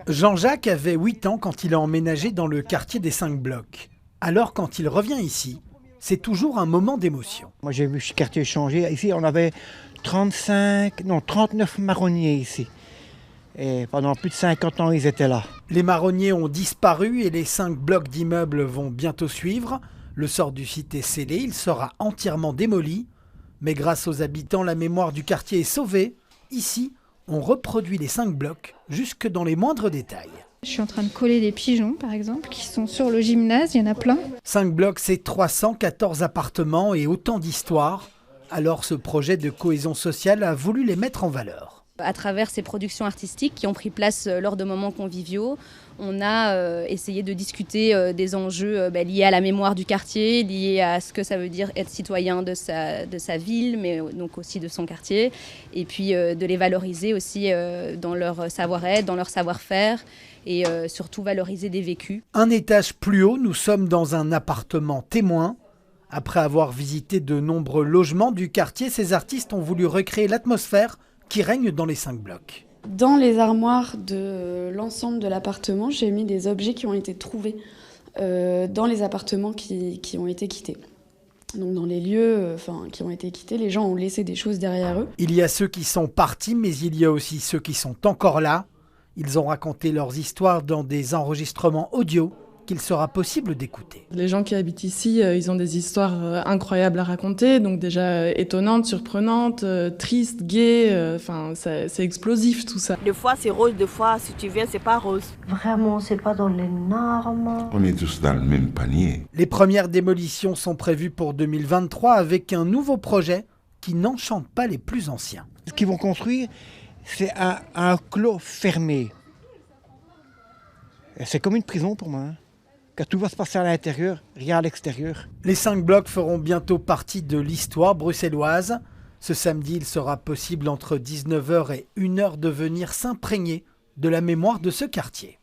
Jean-Jacques avait 8 ans quand il a emménagé dans le quartier des 5 blocs. Alors quand il revient ici, c'est toujours un moment d'émotion. Moi j'ai vu ce quartier changer. Ici on avait 39 marronniers ici. Et pendant plus de 50 ans ils étaient là. Les marronniers ont disparu et les 5 blocs d'immeubles vont bientôt suivre. Le sort du site est scellé, il sera entièrement démoli. Mais grâce aux habitants, la mémoire du quartier est sauvée. Ici, on reproduit les 5 blocs jusque dans les moindres détails. Je suis en train de coller des pigeons, par exemple, qui sont sur le gymnase, il y en a plein. 5 blocs, c'est 314 appartements et autant d'histoires. Alors ce projet de cohésion sociale a voulu les mettre en valeur. À travers ces productions artistiques qui ont pris place lors de moments conviviaux, on a essayé de discuter des enjeux liés à la mémoire du quartier, liés à ce que ça veut dire être citoyen de sa ville, mais donc aussi de son quartier, et puis de les valoriser aussi dans leur savoir-être, dans leur savoir-faire, et surtout valoriser des vécus. Un étage plus haut, nous sommes dans un appartement témoin. Après avoir visité de nombreux logements du quartier, ces artistes ont voulu recréer l'atmosphère qui règne dans les 5 blocs. Dans les armoires de l'ensemble de l'appartement, j'ai mis des objets qui ont été trouvés dans les appartements qui ont été quittés. Donc dans les lieux qui ont été quittés, les gens ont laissé des choses derrière eux. Il y a ceux qui sont partis, mais il y a aussi ceux qui sont encore là. Ils ont raconté leurs histoires dans des enregistrements audio qu'il sera possible d'écouter. Les gens qui habitent ici, ils ont des histoires incroyables à raconter, donc déjà étonnantes, surprenantes, tristes, gaies, c'est explosif tout ça. Des fois c'est rose, des fois si tu viens c'est pas rose. Vraiment, c'est pas dans les normes. On est tous dans le même panier. Les premières démolitions sont prévues pour 2023 avec un nouveau projet qui n'enchante pas les plus anciens. Ce qu'ils vont construire, c'est un clos fermé. C'est comme une prison pour moi. Car tout va se passer à l'intérieur, rien à l'extérieur. Les 5 blocs feront bientôt partie de l'histoire bruxelloise. Ce samedi, il sera possible entre 19h et 1h de venir s'imprégner de la mémoire de ce quartier.